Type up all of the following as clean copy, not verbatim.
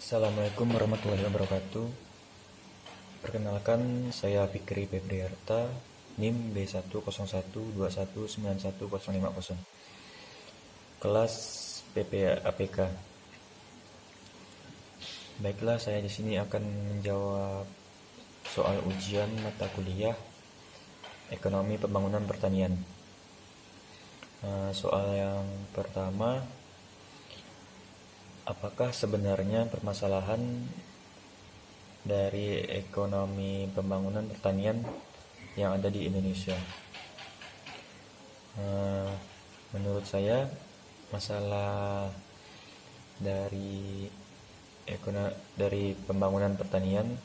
Assalamualaikum warahmatullahi wabarakatuh. Perkenalkan, saya Fikri Febriarta, NIM B10121919050. Kelas PPAPK. Baiklah, saya di sini akan menjawab soal ujian mata kuliah Ekonomi Pembangunan Pertanian. Soal yang pertama, apakah sebenarnya permasalahan dari ekonomi pembangunan pertanian yang ada di Indonesia? Menurut saya, masalah dari pembangunan pertanian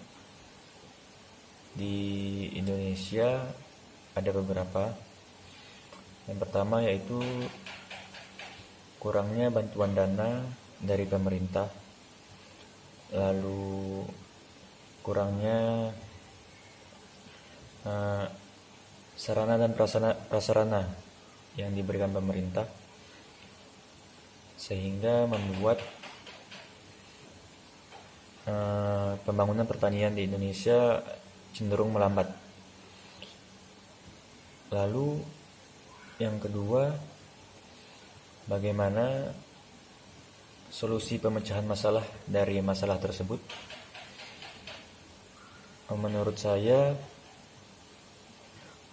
di Indonesia ada beberapa. Yang pertama yaitu kurangnya bantuan dana dari pemerintah, lalu kurangnya sarana dan prasarana yang diberikan pemerintah, sehingga membuat pembangunan pertanian di Indonesia cenderung melambat. Lalu yang kedua, bagaimana solusi pemecahan masalah dari masalah tersebut? Menurut saya,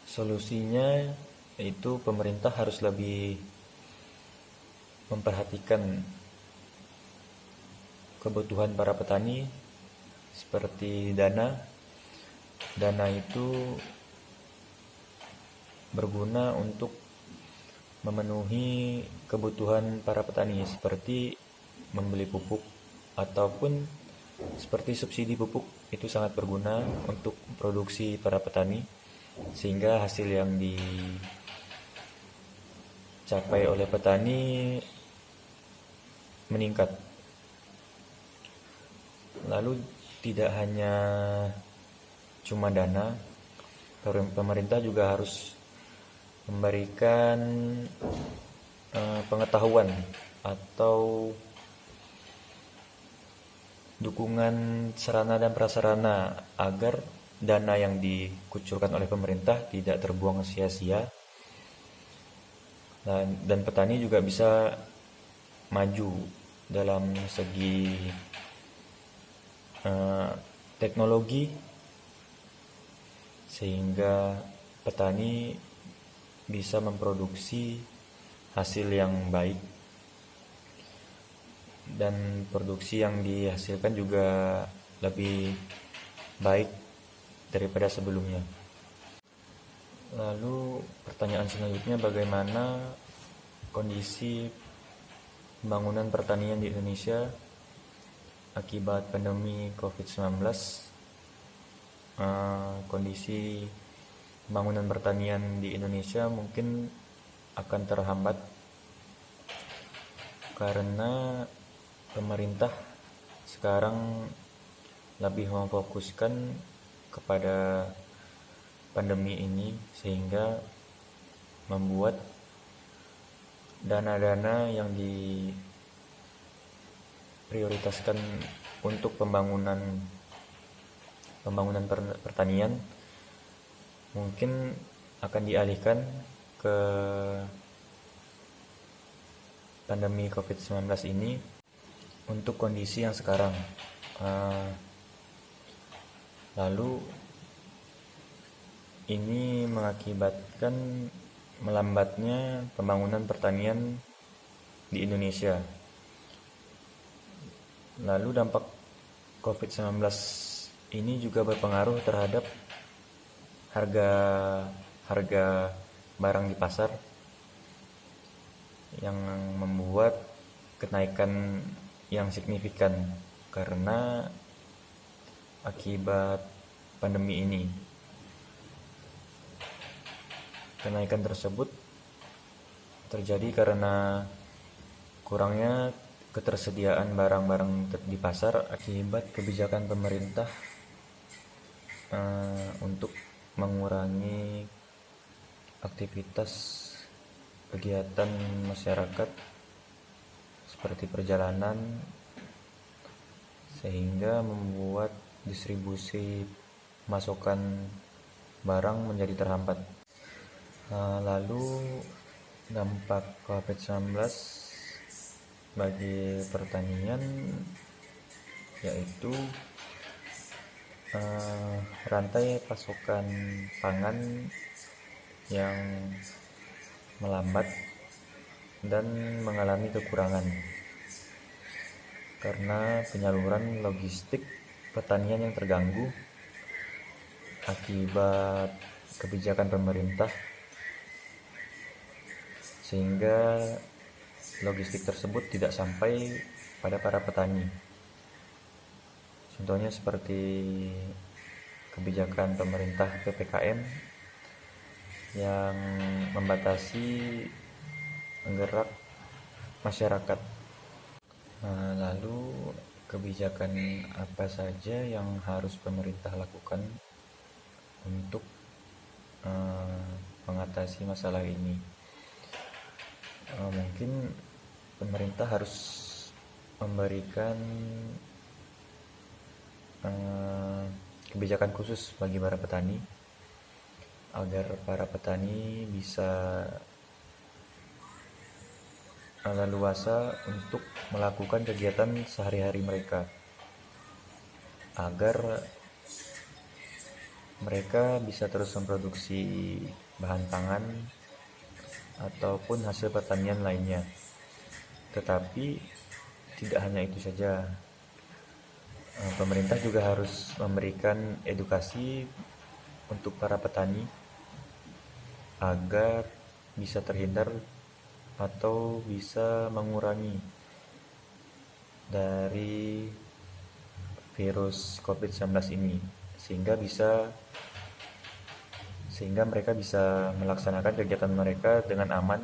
solusinya yaitu pemerintah harus lebih memperhatikan kebutuhan para petani seperti dana. Dana itu berguna untuk memenuhi kebutuhan para petani seperti membeli pupuk ataupun seperti subsidi pupuk. Itu sangat berguna untuk produksi para petani, sehingga hasil yang dicapai oleh petani meningkat. Lalu tidak hanya cuma dana, pemerintah juga harus memberikan pengetahuan atau dukungan sarana dan prasarana agar dana yang dikucurkan oleh pemerintah tidak terbuang sia-sia, dan petani juga bisa maju dalam segi teknologi, sehingga petani bisa memproduksi hasil yang baik, dan produksi yang dihasilkan juga lebih baik daripada sebelumnya. Lalu pertanyaan selanjutnya, bagaimana kondisi pembangunan pertanian di Indonesia akibat pandemi COVID-19? Kondisi pembangunan pertanian di Indonesia mungkin akan terhambat karena pemerintah sekarang lebih memfokuskan kepada pandemi ini, sehingga membuat dana-dana yang diprioritaskan untuk pembangunan pertanian mungkin akan dialihkan ke pandemi COVID-19 ini untuk kondisi yang sekarang. Lalu ini mengakibatkan melambatnya pembangunan pertanian di Indonesia. Lalu dampak COVID-19 ini juga berpengaruh terhadap harga barang di pasar, yang membuat kenaikan yang signifikan karena akibat pandemi ini. Kenaikan tersebut terjadi karena kurangnya ketersediaan barang-barang di pasar akibat kebijakan pemerintah untuk mengurangi aktivitas kegiatan masyarakat seperti perjalanan, sehingga membuat distribusi pasokan barang menjadi terhambat. Lalu dampak COVID-19 bagi pertanian yaitu rantai pasokan pangan yang melambat dan mengalami kekurangan karena penyaluran logistik pertanian yang terganggu akibat kebijakan pemerintah, sehingga logistik tersebut tidak sampai pada para petani. Contohnya seperti kebijakan pemerintah PPKM yang membatasi gerak masyarakat. Lalu kebijakan apa saja yang harus pemerintah lakukan untuk mengatasi masalah ini? Mungkin pemerintah harus memberikan kebijakan khusus bagi para petani agar para petani bisa leluasa untuk melakukan kegiatan sehari-hari mereka, agar mereka bisa terus memproduksi bahan pangan ataupun hasil pertanian lainnya. Tetapi tidak hanya itu saja, pemerintah juga harus memberikan edukasi untuk para petani agar bisa terhindar atau bisa mengurangi dari virus COVID-19 ini, sehingga mereka bisa melaksanakan kegiatan mereka dengan aman.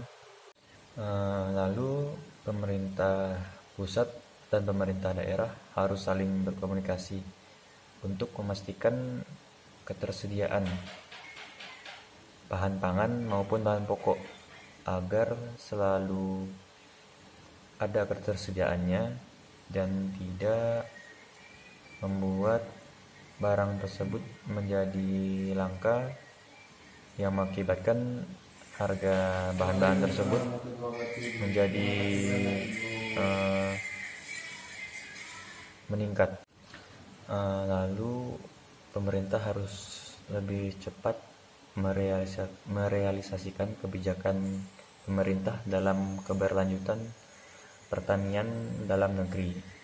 Lalu pemerintah pusat dan pemerintah daerah harus saling berkomunikasi untuk memastikan ketersediaan bahan pangan maupun bahan pokok agar selalu ada ketersediaannya dan tidak membuat barang tersebut menjadi langka yang mengakibatkan harga bahan-bahan tersebut menjadi meningkat. Lalu pemerintah harus lebih cepat merealisasikan kebijakan pemerintah dalam keberlanjutan pertanian dalam negeri.